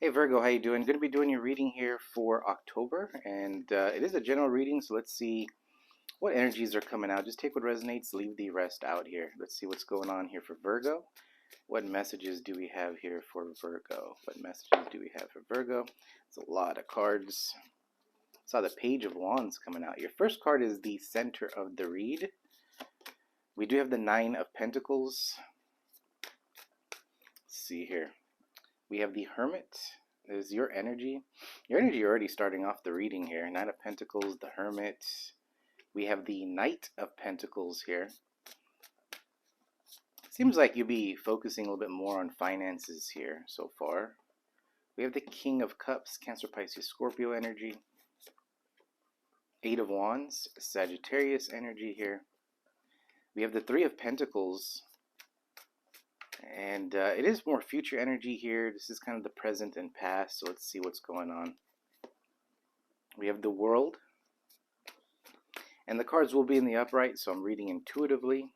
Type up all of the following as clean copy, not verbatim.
Hey Virgo, how you doing? Going to be doing your reading here for October, and it is a general reading, so let's see what energies are coming out. Just take what resonates, leave the rest out here. Let's see what's going on here for Virgo. What messages do we have here for Virgo? What messages do we have for Virgo? It's a lot of cards. Saw the Page of Wands coming out. Your first card is the center of the read. We do have the Nine of Pentacles. Let's see here. We have the Hermit. Is your energy. Your energy already starting off the reading here. Knight of Pentacles, the Hermit. We have the Knight of Pentacles here. Seems like you'll be focusing a little bit more on finances here so far. We have the King of Cups, Cancer, Pisces, Scorpio energy. Eight of Wands, Sagittarius energy here. We have the Three of Pentacles. And it is more future energy here. This is kind of the present and past, so let's see what's going on. We have the World. And the cards will be in the upright, so I'm reading intuitively.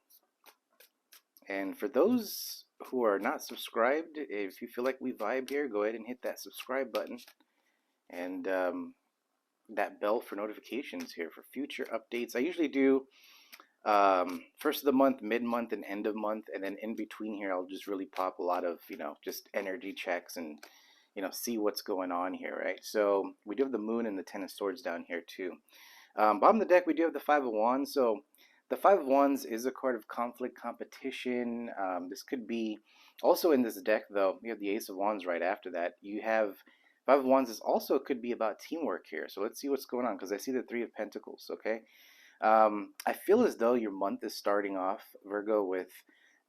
And for those who are not subscribed, if you feel like we vibe here, go ahead and hit that subscribe button. And that bell for notifications here for future updates. I usually do first of the month, mid-month, and end of month, and then in between here I'll just really pop a lot of just energy checks and see what's going on here, right? So we do have the Moon and the Ten of Swords down here too. Bottom of the deck we do have the Five of Wands. So the Five of Wands is a card of conflict, competition. This could be also in this deck though. You have the Ace of Wands right after that. You have Five of Wands is also could be about teamwork here. So let's see what's going on because I see the Three of Pentacles. Okay. I feel as though your month is starting off, Virgo, with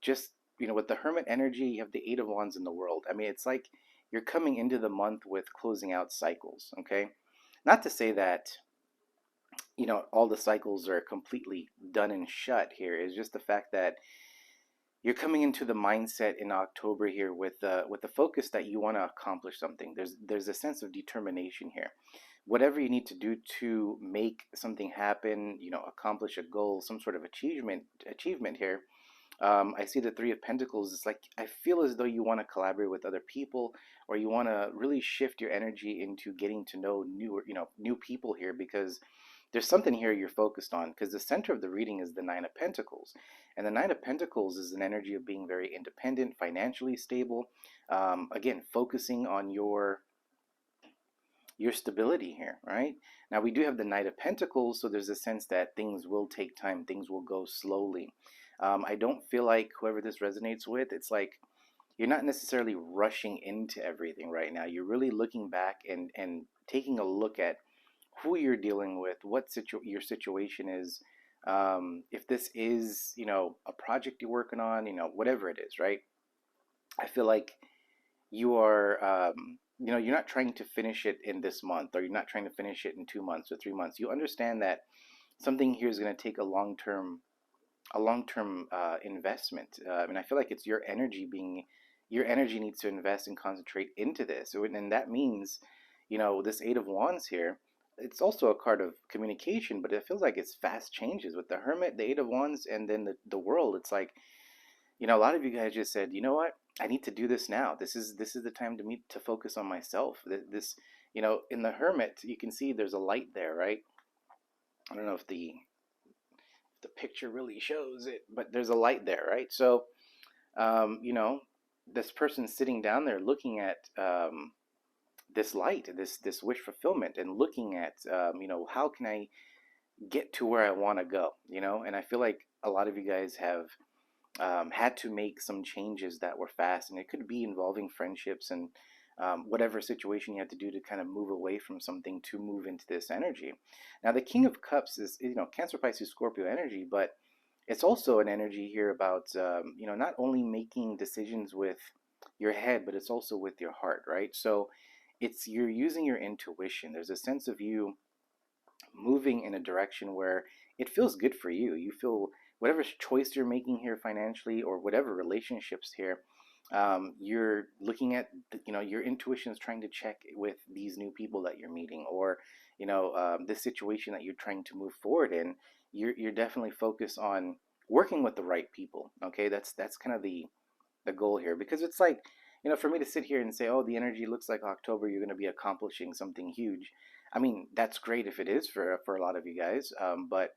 just, with the Hermit energy, you have the Eight of Wands in the World. I mean, it's like you're coming into the month with closing out cycles, okay? Not to say that, all the cycles are completely done and shut here. It's just the fact that you're coming into the mindset in October here with the focus that you want to accomplish something. There's a sense of determination here. Whatever you need to do to make something happen, accomplish a goal, some sort of achievement here. I see the Three of Pentacles. It's like I feel as though you want to collaborate with other people, or you want to really shift your energy into getting to know new people here, because there's something here you're focused on. Because the center of the reading is the Nine of Pentacles, and the Nine of Pentacles is an energy of being very independent, financially stable. Again, focusing on your stability here, right? Now we do have the Knight of Pentacles, so there's a sense that things will take time, things will go slowly. I don't feel like whoever this resonates with, it's like you're not necessarily rushing into everything right now. You're really looking back and taking a look at who you're dealing with, what your situation is. If this is, a project you're working on, whatever it is, right? I feel like you are, you're not trying to finish it in this month, or you're not trying to finish it in 2 months or 3 months. You understand that something here is going to take a long term investment. And I feel like it's your energy needs to invest and concentrate into this. And that means, this Eight of Wands here, it's also a card of communication, but it feels like it's fast changes with the Hermit, the Eight of Wands, and then the World. It's like, a lot of you guys just said, you know what? I need to do this now. This is the time to focus on myself. This, in the Hermit, you can see there's a light there, right? I don't know if the picture really shows it, but there's a light there, right? So, this person sitting down there looking at this light, this wish fulfillment, and looking at, how can I get to where I want to go, And I feel like a lot of you guys have had to make some changes that were fast, and it could be involving friendships and whatever situation you had to do to kind of move away from something to move into this energy. Now, the King of Cups is, Cancer, Pisces, Scorpio energy, but it's also an energy here about, not only making decisions with your head, but it's also with your heart, right? So you're using your intuition. There's a sense of you moving in a direction where it feels good for you. You feel whatever choice you're making here financially, or whatever relationships here, you're looking at, your intuition is trying to check with these new people that you're meeting, or, this situation that you're trying to move forward in. You're definitely focused on working with the right people. Okay, that's kind of the goal here, because it's like, for me to sit here and say, oh, the energy looks like October, you're going to be accomplishing something huge. I mean, that's great if it is for a lot of you guys. But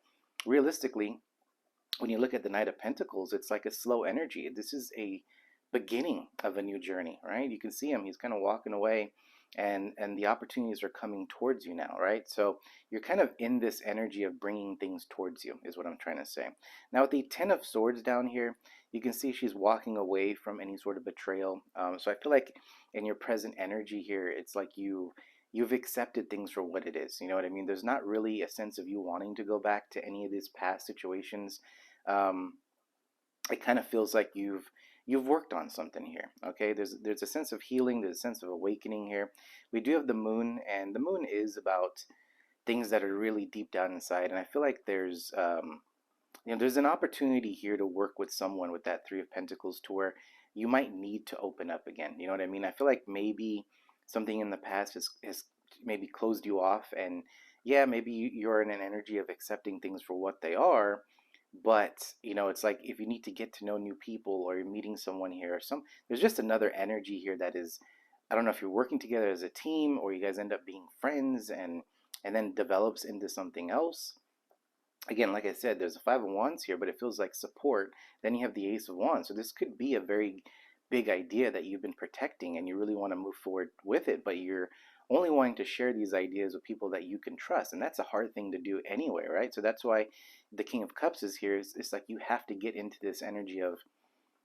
realistically, when you look at the Knight of Pentacles, it's like a slow energy. This is a beginning of a new journey, right? You can see him; he's kind of walking away, and the opportunities are coming towards you now, right? So you're kind of in this energy of bringing things towards you, is what I'm trying to say. Now with the Ten of Swords down here, you can see she's walking away from any sort of betrayal. So I feel like in your present energy here, it's like you've accepted things for what it is. You know what I mean? There's not really a sense of you wanting to go back to any of these past situations. um, it kind of feels like you've worked on something here. Okay, there's a sense of healing, there's a sense of awakening here. We do have the moon, and the moon is about things that are really deep down inside. And I feel like there's an opportunity here to work with someone with that Three of Pentacles, to where you might need to open up again. You know what I mean? I feel like maybe something in the past has maybe closed you off, and yeah, maybe you're in an energy of accepting things for what they are. But it's like if you need to get to know new people, or you're meeting someone here, or there's just another energy here that is, I don't know if you're working together as a team, or you guys end up being friends, and then develops into something else. Again, like I said, there's a Five of Wands here, but it feels like support. Then you have the Ace of Wands. So this could be a very big idea that you've been protecting, and you really want to move forward with it, but you're only wanting to share these ideas with people that you can trust. And that's a hard thing to do anyway, right? So that's why the King of Cups is here. It's like you have to get into this energy of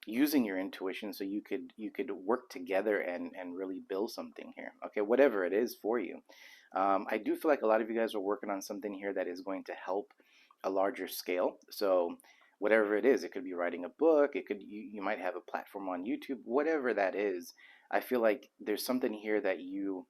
using your intuition, so you could work together and really build something here. Okay, whatever it is for you. I do feel like a lot of you guys are working on something here that is going to help a larger scale. So whatever it is, it could be writing a book, you might have a platform on YouTube, whatever that is. I feel like there's something here that you're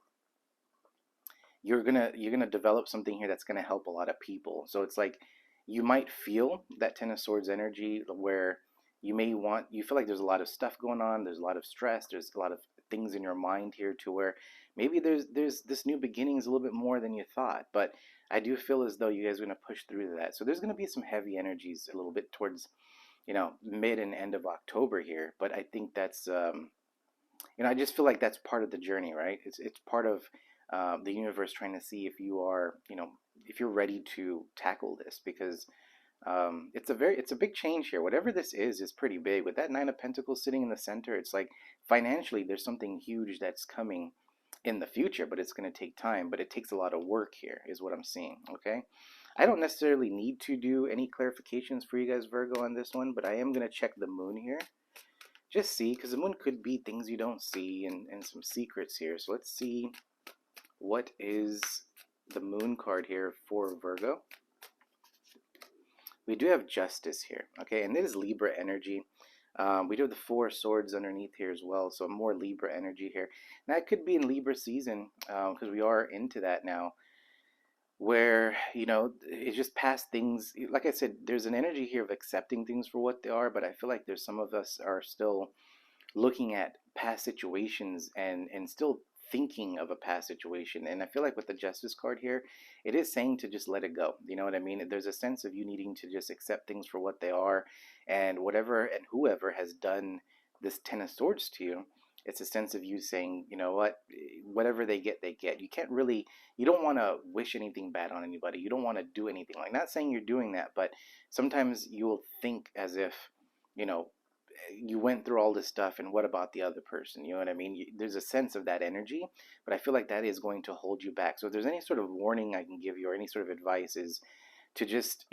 gonna develop something here that's gonna help a lot of people. So it's like you might feel that Ten of Swords energy, where you feel like there's a lot of stuff going on, there's a lot of stress, there's a lot of things in your mind here, to where maybe there's this new beginning is a little bit more than you thought. But I do feel as though you guys are going to push through that. So there's going to be some heavy energies a little bit towards mid and end of October here. But I think that's I just feel like that's part of the journey, right? It's part of the universe trying to see if you are, if you're ready to tackle this, because it's a big change here. Whatever this is pretty big. With that Nine of Pentacles sitting in the center, it's like financially there's something huge that's coming in the future, but it's going to take time. But it takes a lot of work here, is what I'm seeing. Okay, I don't necessarily need to do any clarifications for you guys, Virgo, on this one, but I am going to check the moon here. Just see, because the moon could be things you don't see, and some secrets here. So let's see what is the moon card here for Virgo. We do have Justice here, okay, and this is Libra energy. We do have the Four of Swords underneath here as well, so more Libra energy here. Now it could be in Libra season, because we are into that now, where it's just past things. Like I said, there's an energy here of accepting things for what they are, but I feel like there's some of us are still looking at past situations and still thinking of a past situation. And I feel like with the Justice card here, it is saying to just let it go. You know what I mean? There's a sense of you needing to just accept things for what they are, and whatever and whoever has done this Ten of Swords to you, it's a sense of you saying, you know what, whatever they get, they get. You don't want to wish anything bad on anybody. You don't want to do anything, like, not saying you're doing that, but sometimes you'll think as if, you know, you went through all this stuff, and what about the other person? You know what I mean? There's a sense of that energy, but I feel like that is going to hold you back. So if there's any sort of warning I can give you, or any sort of advice, is to just,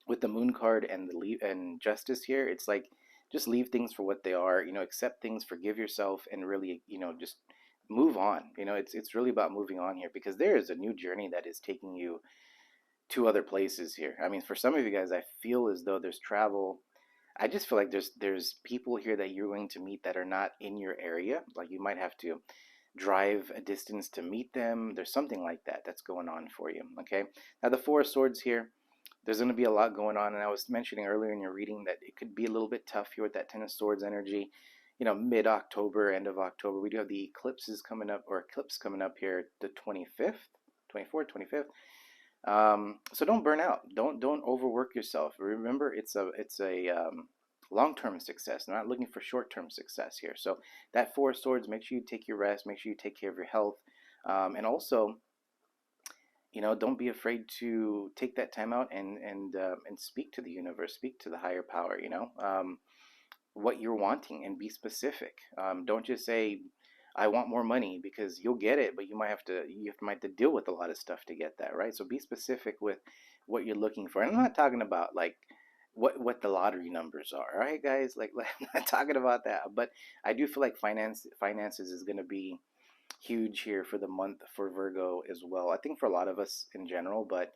with the moon card and and Justice here, it's like just leave things for what they are. Accept things, forgive yourself, and really, just move on. It's really about moving on here, because there is a new journey that is taking you to other places here. I mean, for some of you guys, I feel as though there's travel. I just feel like there's people here that you're going to meet that are not in your area. Like, you might have to drive a distance to meet them. There's something like that that's going on for you. Okay. Now the Four of Swords here, there's going to be a lot going on, and I was mentioning earlier in your reading that it could be a little bit tough here with that Ten of Swords energy. Mid-October, end of October, we do have the eclipse coming up here, the 25th, 24th, 25th. So don't burn out. Don't overwork yourself. Remember, it's a long-term success. I'm not looking for short-term success here. So that Four of Swords, make sure you take your rest, make sure you take care of your health, and also, don't be afraid to take that time out and speak to the universe, speak to the higher power. What you're wanting and be specific. Don't just say, I want more money, because you'll get it, but might have to deal with a lot of stuff to get that, right? So be specific with what you're looking for. And I'm not talking about like what the lottery numbers are, all right, guys? Like I'm not talking about that, but I do feel like finances is going to be huge here for the month for Virgo as well. I think for a lot of us in general, but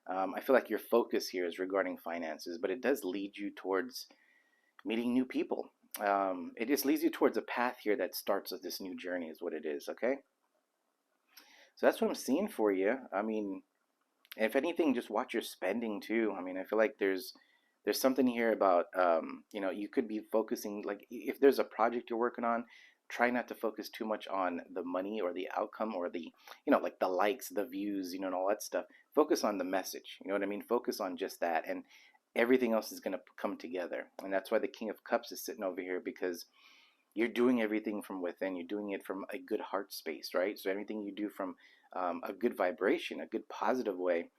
I feel like your focus here is regarding finances, but it does lead you towards meeting new people. It just leads you towards a path here that starts with this new journey, is what it is, okay? So that's what I'm seeing for you. I mean, if anything, just watch your spending too. I mean, I feel like there's something here about you could be focusing, like if there's a project you're working on, try not to focus too much on the money or the outcome or the like the likes, the views, and all that stuff. Focus on the message, you know what I mean? Focus on just that, and everything else is going to come together. And that's why the King of Cups is sitting over here, because you're doing everything from within. You're doing it from a good heart space, right? So anything you do from a good vibration, a good positive way,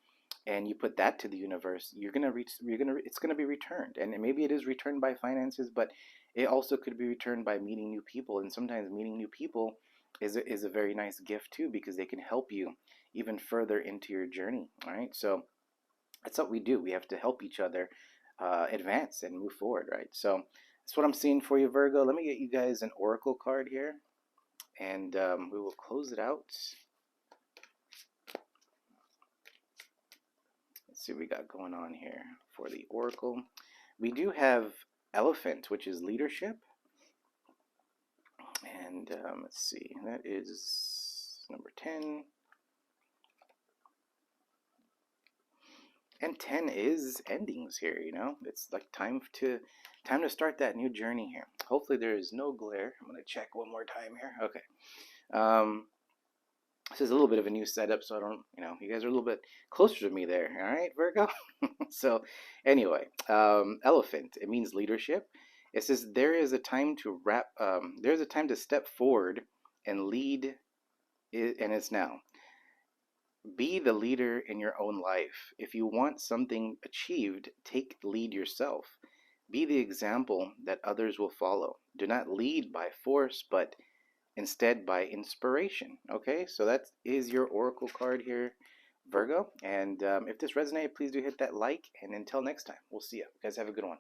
and you put that to the universe, it's gonna be returned. And maybe it is returned by finances, but it also could be returned by meeting new people. And sometimes meeting new people is a very nice gift too, because they can help you even further into your journey. All right, so that's what we do. We have to help each other advance and move forward, right? So that's what I'm seeing for you, Virgo. Let me get you guys an oracle card here, and we will close it out. Let's see what we got going on here for the oracle. We do have Elephant, which is leadership. And let's see, that is number 10. And 10 is endings here, It's like time to start that new journey here. Hopefully there is no glare. I'm going to check one more time here. Okay. This is a little bit of a new setup, so I don't, you guys are a little bit closer to me there. All right, Virgo? So anyway, Elephant, it means leadership. It says there's a time to step forward and lead, and it's now. Be the leader in your own life. If you want something achieved, take lead yourself. Be the example that others will follow. Do not lead by force, but instead by inspiration. Okay, so that is your oracle card here, Virgo. And if this resonated, please do hit that like. And until next time, we'll see you. You guys have a good one.